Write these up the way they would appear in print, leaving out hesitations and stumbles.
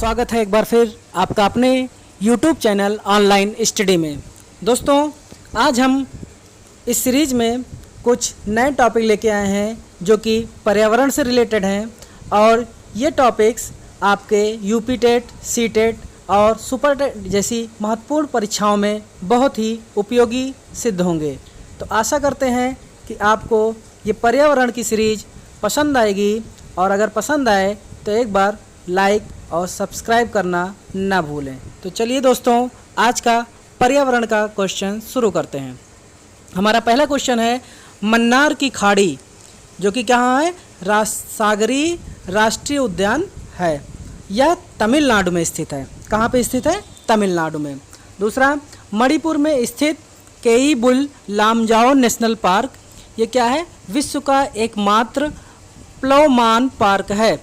स्वागत है एक बार फिर आपका अपने YouTube चैनल ऑनलाइन स्टडी में। दोस्तों, आज हम इस सीरीज़ में कुछ नए टॉपिक लेके आए हैं जो कि पर्यावरण से रिलेटेड हैं और ये टॉपिक्स आपके यूपी टेट, सी टेट और सुपर टेट जैसी महत्वपूर्ण परीक्षाओं में बहुत ही उपयोगी सिद्ध होंगे। तो आशा करते हैं कि आपको ये पर्यावरण की सीरीज़ पसंद आएगी और अगर पसंद आए तो एक बार लाइक और सब्सक्राइब करना ना भूलें। तो चलिए दोस्तों, आज का पर्यावरण का क्वेश्चन शुरू करते हैं। हमारा पहला क्वेश्चन है, मन्नार की खाड़ी जो कि कहाँ है, सागरी राष्ट्रीय उद्यान है। यह तमिलनाडु में स्थित है। कहाँ पे स्थित है? तमिलनाडु में। दूसरा, मणिपुर में स्थित केईबुल लामजाओ नेशनल पार्क, ये क्या है? विश्व का एकमात्र प्लवमान पार्क है।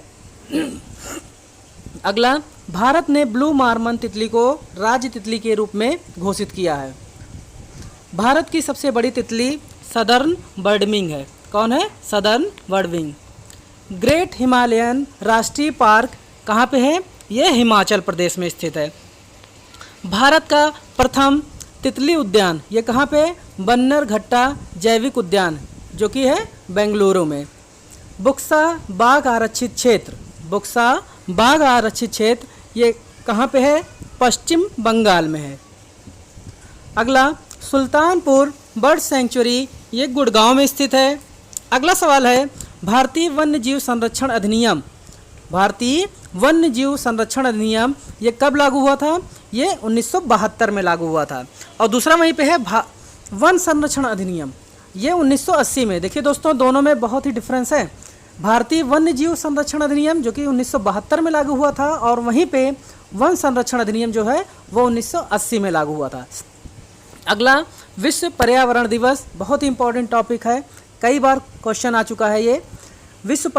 अगला, भारत ने ब्लू मार्मन तितली को राज्य तितली के रूप में घोषित किया है। भारत की सबसे बड़ी तितली सदर्न बर्डविंग है। कौन है? Southern birdwing. ग्रेट हिमालयन राष्ट्रीय पार्क कहाँ पे है? यह हिमाचल प्रदेश में स्थित है। भारत का प्रथम तितली उद्यान ये कहाँ पे है? बन्नरघट्टा जैविक उद्यान जो कि है बेंगलुरु में। बुक्सा बाघ आरक्षित क्षेत्र, बुक्सा बाघ आरक्षित क्षेत्र ये कहाँ पे है? पश्चिम बंगाल में है। अगला, सुल्तानपुर बर्ड सेंचुरी ये गुड़गांव में स्थित है। अगला सवाल है, भारतीय वन्यजीव संरक्षण अधिनियम, भारतीय वन्यजीव संरक्षण अधिनियम ये कब लागू हुआ था? ये 1972 में लागू हुआ था। और दूसरा वहीं पे है वन संरक्षण अधिनियम, ये 1980 में। देखिए दोस्तों, दोनों में बहुत ही डिफरेंस है। भारतीय वन्यजीव संरक्षण अधिनियम जो कि 1972 में लागू हुआ था और वहीं पे वन संरक्षण अधिनियम जो है वो 1980 में लागू हुआ था। अगला, विश्व पर्यावरण दिवस, बहुत ही इंपॉर्टेंट टॉपिक है, कई बार क्वेश्चन आ चुका है ये। विश्व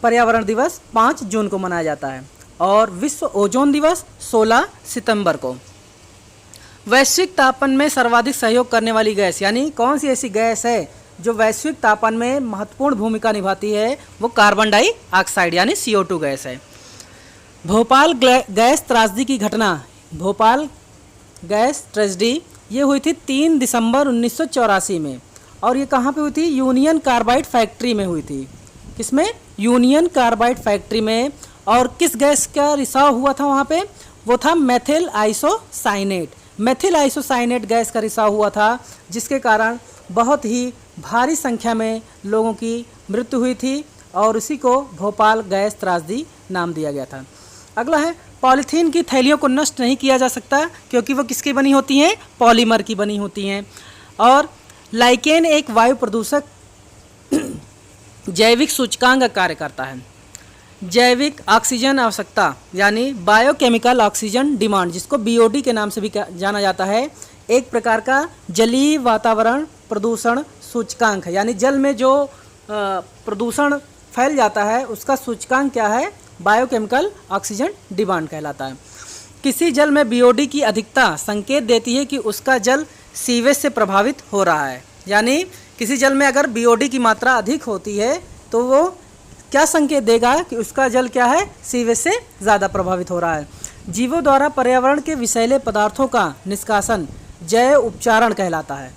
पर्यावरण दिवस 5 जून को मनाया जाता है और विश्व ओजोन दिवस 16 सितंबर को। वैश्विक तापन में सर्वाधिक सहयोग करने वाली गैस, यानी कौन सी ऐसी गैस है जो वैश्विक तापन में महत्वपूर्ण भूमिका निभाती है? वो कार्बन डाइऑक्साइड यानी CO2 गैस है। भोपाल गैस त्रासदी की घटना, भोपाल गैस ट्रेजेडी ये हुई थी 3 दिसंबर 1984 में और ये कहाँ पे हुई थी? यूनियन कार्बाइड फैक्ट्री में हुई थी। किसमें? यूनियन कार्बाइड फैक्ट्री में। और किस गैस का रिसाव हुआ था वहाँ पे? वो था methyl isocyanate, methyl isocyanate gas का रिसाव हुआ था, जिसके कारण बहुत ही भारी संख्या में लोगों की मृत्यु हुई थी और उसी को भोपाल गैस त्रासदी नाम दिया गया था। अगला है, पॉलीथीन की थैलियों को नष्ट नहीं किया जा सकता क्योंकि वो किसकी बनी होती हैं? पॉलीमर की बनी होती हैं। और लाइकेन एक वायु प्रदूषक जैविक सूचकांक का कार्य करता है। जैविक ऑक्सीजन आवश्यकता यानी बायोकेमिकल ऑक्सीजन डिमांड, जिसको BOD के नाम से भी जाना जाता है, एक प्रकार का जलीय वातावरण प्रदूषण सूचकांक है। यानी जल में जो प्रदूषण फैल जाता है उसका सूचकांक क्या है? बायोकेमिकल ऑक्सीजन डिमांड कहलाता है। किसी जल में BOD की अधिकता संकेत देती है कि उसका जल सीवेज से प्रभावित हो रहा है। यानी किसी जल में अगर BOD की मात्रा अधिक होती है तो वो क्या संकेत देगा कि उसका जल क्या है? सीवेज से ज़्यादा प्रभावित हो रहा है। जीवों द्वारा पर्यावरण के विषैले पदार्थों का निष्कासन जैव उपचारण कहलाता है।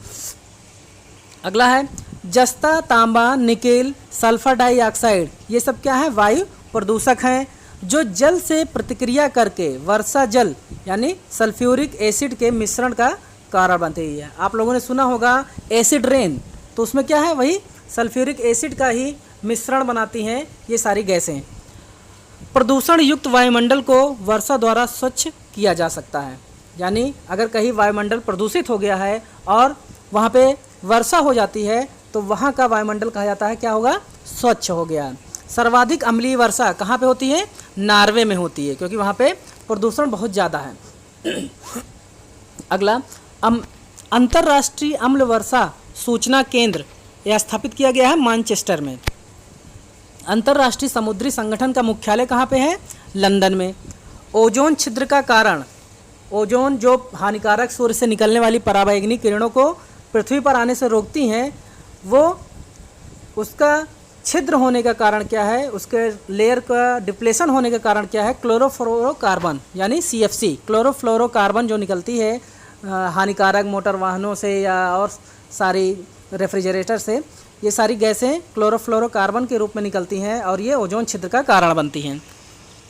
अगला है, जस्ता, तांबा, निकेल, सल्फर डाइऑक्साइड ये सब क्या है? वायु प्रदूषक हैं जो जल से प्रतिक्रिया करके वर्षा जल यानी सल्फ्यूरिक एसिड के मिश्रण का कारण बनती है। आप लोगों ने सुना होगा एसिड रेन, तो उसमें क्या है? वही सल्फ्यूरिक एसिड का ही मिश्रण बनाती हैं ये सारी गैसें। प्रदूषण युक्त वायुमंडल को वर्षा द्वारा स्वच्छ किया जा सकता है। यानी अगर कहीं वायुमंडल प्रदूषित हो गया है और वहाँ पे वर्षा हो जाती है तो वहाँ का वायुमंडल कहा जाता है क्या होगा? स्वच्छ हो गया। सर्वाधिक अम्लीय वर्षा कहाँ पे होती है? नॉर्वे में होती है, क्योंकि वहाँ पे प्रदूषण बहुत ज़्यादा है। अगला, अंतर्राष्ट्रीय अम्ल वर्षा सूचना केंद्र यह स्थापित किया गया है मैनचेस्टर में। अंतर्राष्ट्रीय समुद्री संगठन का मुख्यालय कहाँ पे है? लंदन में। ओजोन छिद्र का कारण, ओजोन जो हानिकारक सूर्य से निकलने वाली पराबैंगनी किरणों को पृथ्वी पर आने से रोकती हैं, वो उसका छिद्र होने का कारण क्या है, उसके लेयर का डिप्लेशन होने का कारण क्या है, क्लोरोफ्लोरोकार्बन यानी CFC, क्लोरोफ्लोरोकार्बन जो निकलती है हानिकारक मोटर वाहनों से या और सारी रेफ्रिजरेटर से, ये सारी गैसें क्लोरोफ्लोरोकार्बन के रूप में निकलती हैं और ये ओजोन छिद्र का कारण बनती हैं।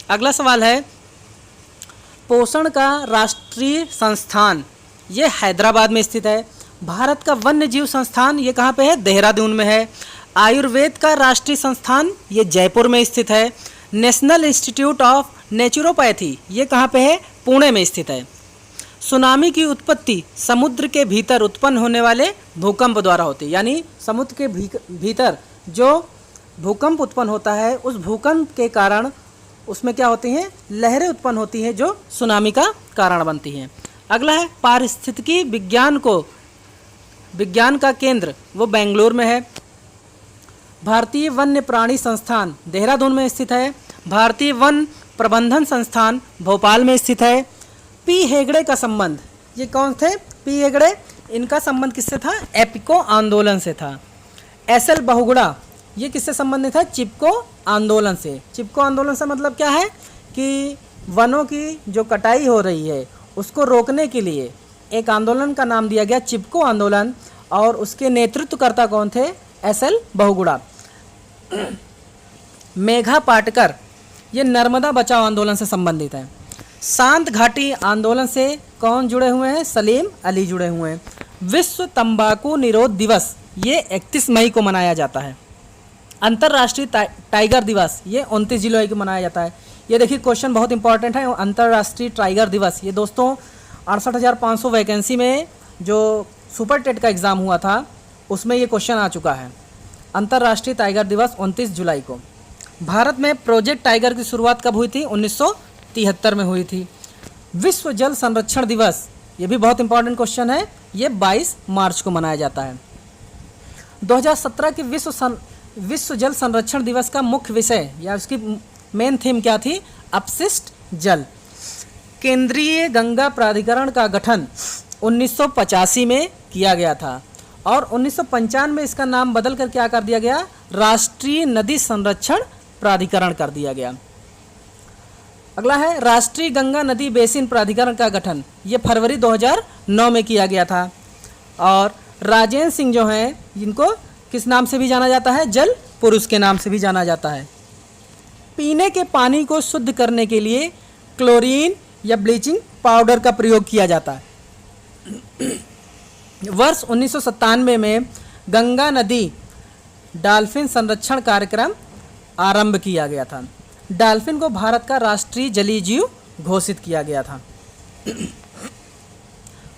अगला सवाल है, पोषण का राष्ट्रीय संस्थान ये हैदराबाद में स्थित है। भारत का वन्य जीव संस्थान ये कहाँ पे है, देहरादून में है। आयुर्वेद का राष्ट्रीय संस्थान ये जयपुर में स्थित है। नेशनल इंस्टीट्यूट ऑफ नेचुरोपैथी ये कहाँ पे है, पुणे में स्थित है। सुनामी की उत्पत्ति समुद्र के भीतर उत्पन्न होने वाले भूकंप द्वारा होती है, यानी समुद्र के भीतर जो भूकंप उत्पन्न होता है उस भूकंप के कारण उसमें क्या होती हैं, लहरें उत्पन्न होती हैं जो सुनामी का कारण बनती हैं। अगला है, पारिस्थितिकी विज्ञान का केंद्र वो बेंगलुरु में है। भारतीय वन्य प्राणी संस्थान देहरादून में स्थित है। भारतीय वन प्रबंधन संस्थान भोपाल में स्थित है। पी हेगड़े का संबंध, ये कौन थे, पी हेगड़े, इनका संबंध किससे था, एपिको आंदोलन से था। एसएल बहुगुणा ये किससे संबंधित है, चिपको आंदोलन से। चिपको आंदोलन से मतलब क्या है कि वनों की जो कटाई हो रही है उसको रोकने के लिए एक आंदोलन का नाम दिया गया चिपको आंदोलन, और उसके नेतृत्वकर्ता कौन थे, एसएल बहुगुणा। मेघा पाटकर ये नर्मदा बचाओ आंदोलन से संबंधित है। शांत घाटी आंदोलन से कौन जुड़े हुए हैं, सलीम अली जुड़े हुए हैं। विश्व तंबाकू निरोध दिवस ये 31 मई को मनाया जाता है। अंतर्राष्ट्रीय टाइगर दिवस ये 29 जुलाई को मनाया जाता है। ये देखिए क्वेश्चन बहुत इंपॉर्टेंट है, अंतर्राष्ट्रीय टाइगर दिवस, ये दोस्तों 68,500 वैकेंसी में जो सुपर टेट का एग्ज़ाम हुआ था उसमें ये क्वेश्चन आ चुका है। अंतर्राष्ट्रीय टाइगर दिवस 29 जुलाई को। भारत में प्रोजेक्ट टाइगर की शुरुआत कब हुई थी, 1973 में हुई थी। विश्व जल संरक्षण दिवस ये भी बहुत इंपॉर्टेंट क्वेश्चन है, ये 22 मार्च को मनाया जाता है। 2017 के विश्व जल संरक्षण दिवस का मुख्य विषय या उसकी मेन थीम क्या थी, अपशिष्ट जल। केंद्रीय गंगा प्राधिकरण का गठन 1985 में किया गया था और 1995 में इसका नाम बदल कर क्या कर दिया गया, राष्ट्रीय नदी संरक्षण प्राधिकरण कर दिया गया। अगला है, राष्ट्रीय गंगा नदी बेसिन प्राधिकरण का गठन, ये फरवरी 2009 में किया गया था। और राजेंद्र सिंह जो हैं जिनको किस नाम से भी जाना जाता है, जल पुरुष के नाम से भी जाना जाता है। पीने के पानी को शुद्ध करने के लिए क्लोरीन या ब्लीचिंग पाउडर का प्रयोग किया जाता है। वर्ष 1997 में गंगा नदी डॉल्फिन संरक्षण कार्यक्रम आरंभ किया गया था। डॉल्फिन को भारत का राष्ट्रीय जलीय जीव घोषित किया गया था।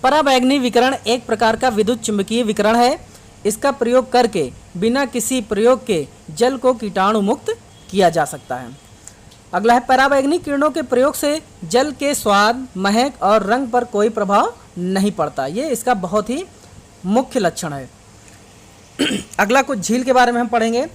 पराबैंगनी विकिरण एक प्रकार का विद्युत चुंबकीय विकिरण है। इसका प्रयोग करके बिना किसी प्रयोग के जल को कीटाणु मुक्त किया जा सकता है। अगला है, पराबैंगनी किरणों के प्रयोग से जल के स्वाद, महक और रंग पर कोई प्रभाव नहीं पड़ता। ये इसका बहुत ही मुख्य लक्षण है। अगला कुछ झील के बारे में हम पढ़ेंगे।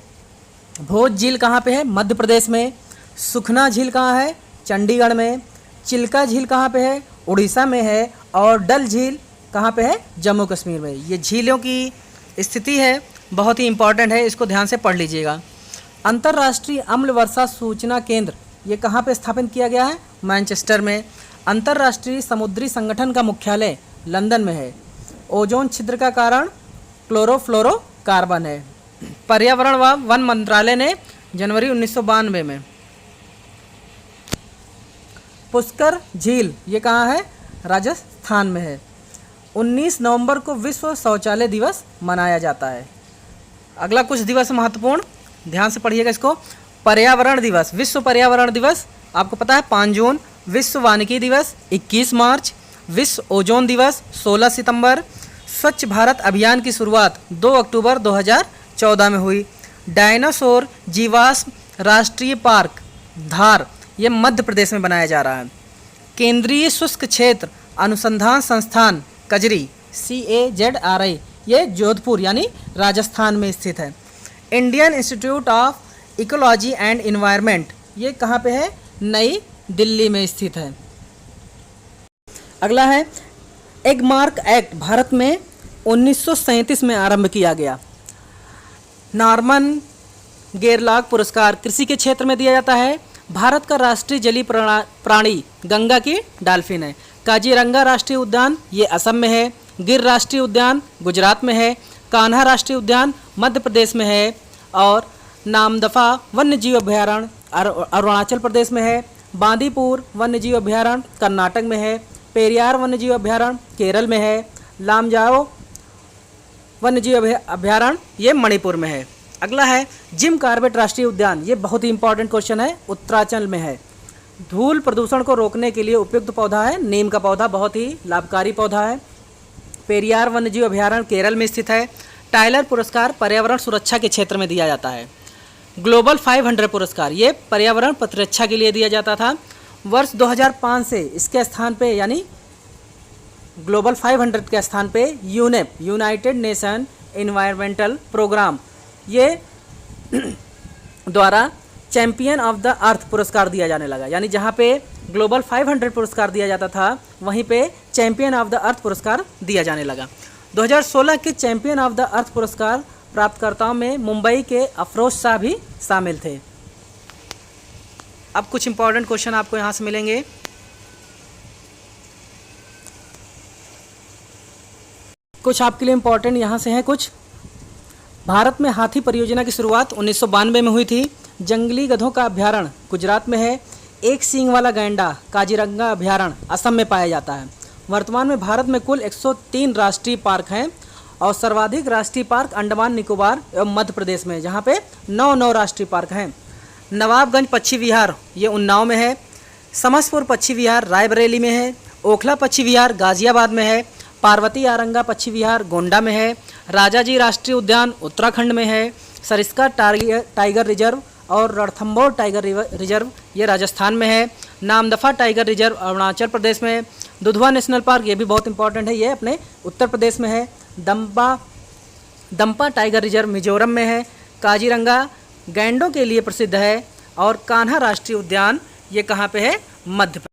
भोज झील कहाँ पे है, मध्य प्रदेश में। सुखना झील कहाँ है, चंडीगढ़ में। चिल्का झील कहाँ पे है, उड़ीसा में है। और डल झील कहाँ पे है, जम्मू कश्मीर में। ये झीलों की स्थिति है बहुत ही इंपॉर्टेंट है, इसको ध्यान से पढ़ लीजिएगा। अंतर्राष्ट्रीय अम्ल वर्षा सूचना केंद्र ये कहाँ पे स्थापित किया गया है, मैनचेस्टर में। अंतर्राष्ट्रीय समुद्री संगठन का मुख्यालय लंदन में है। ओजोन छिद्र का कारण क्लोरोफ्लोरोकार्बन है। पर्यावरण व वन मंत्रालय ने जनवरी 1992 में। पुष्कर झील ये कहाँ है, राजस्थान में है। 19 नवंबर को विश्व शौचालय दिवस मनाया जाता है। अगला कुछ दिवस महत्वपूर्ण, ध्यान से पढ़िएगा इसको। पर्यावरण दिवस, विश्व पर्यावरण दिवस आपको पता है 5 जून। विश्व वानिकी दिवस 21 मार्च। विश्व ओजोन दिवस 16 सितंबर। स्वच्छ भारत अभियान की शुरुआत 2 अक्टूबर 2014 में हुई। डायनासोर जीवाश्म राष्ट्रीय पार्क धार ये मध्य प्रदेश में बनाया जा रहा है। केंद्रीय शुष्क क्षेत्र अनुसंधान संस्थान कजरी CAZRI ये जोधपुर यानी राजस्थान में स्थित है। Indian institute of ecology and environment ये कहाँ पे है, नई दिल्ली में स्थित है। अगला है, एगमार्क एक्ट भारत में 1937 में आरंभ किया गया। नॉर्मन गेरलाग पुरस्कार कृषि के क्षेत्र में दिया जाता है। भारत का राष्ट्रीय जलीय प्राणी गंगा की डॉल्फिन है। काजीरंगा राष्ट्रीय उद्यान ये असम में है। गिर राष्ट्रीय उद्यान गुजरात में है। कान्हा राष्ट्रीय उद्यान मध्य प्रदेश में है। और नामदफा वन्यजीव अभयारण्य अरुणाचल प्रदेश में है। बांदीपुर वन्यजीव अभयारण्य कर्नाटक में है। पेरियार वन्यजीव अभयारण्य केरल में है। लामजाओ वन्यजीव अभयारण्य ये मणिपुर में है। अगला है जिम कॉर्बेट राष्ट्रीय उद्यान, ये बहुत ही इंपॉर्टेंट क्वेश्चन है, उत्तराखंड में है। धूल प्रदूषण को रोकने के लिए उपयुक्त पौधा है नीम का पौधा, बहुत ही लाभकारी पौधा है। पेरियार वन्यजीव अभयारण्य केरल में स्थित है। टाइलर पुरस्कार पर्यावरण सुरक्षा के क्षेत्र में दिया जाता है। ग्लोबल 500 पुरस्कार ये पर्यावरण प्रतिरक्षा के लिए दिया जाता था। वर्ष 2005 से इसके स्थान पे यानी ग्लोबल 500 के स्थान पे UNEP United Nation Environmental programme ये द्वारा चैंपियन ऑफ द अर्थ पुरस्कार दिया जाने लगा। यानी जहाँ पे ग्लोबल 500 पुरस्कार दिया जाता था वहीं पे चैंपियन ऑफ द अर्थ पुरस्कार दिया जाने लगा। 2016 के चैंपियन ऑफ द अर्थ पुरस्कार प्राप्तकर्ताओं में मुंबई के अफरोज शाह भी शामिल थे। अब कुछ इंपॉर्टेंट क्वेश्चन आपको यहाँ से मिलेंगे। कुछ आपके लिए इंपॉर्टेंट यहाँ से हैं कुछ। भारत में हाथी परियोजना की शुरुआत 1992 में हुई थी। जंगली गधों का अभयारण्य गुजरात में है। एक सींग वाला गैंडा काजीरंगा अभयारण्य असम में पाया जाता है। वर्तमान में भारत में कुल 103 राष्ट्रीय पार्क हैं और सर्वाधिक राष्ट्रीय पार्क अंडमान निकोबार एवं मध्य प्रदेश में, जहाँ पे 9 राष्ट्रीय पार्क हैं। नवाबगंज पक्षी विहार ये उन्नाव में है। समसपुर पक्षी विहार रायबरेली में है। ओखला पक्षी विहार गाजियाबाद में है। पार्वती आरंगा पक्षी विहार गोंडा में है। राजाजी राष्ट्रीय उद्यान उत्तराखंड में है। सरिस्का टाइगर रिजर्व और रणथंभौर टाइगर रिजर्व ये राजस्थान में है। नामदफा टाइगर रिजर्व अरुणाचल प्रदेश में है। दुधवा नेशनल पार्क ये भी बहुत इंपॉर्टेंट है, ये अपने उत्तर प्रदेश में है। दंपा टाइगर रिजर्व मिजोरम में है। काजीरंगा गैंडों के लिए प्रसिद्ध है। और कान्हा राष्ट्रीय उद्यान ये कहाँ पे है? मध्य प्रदेश।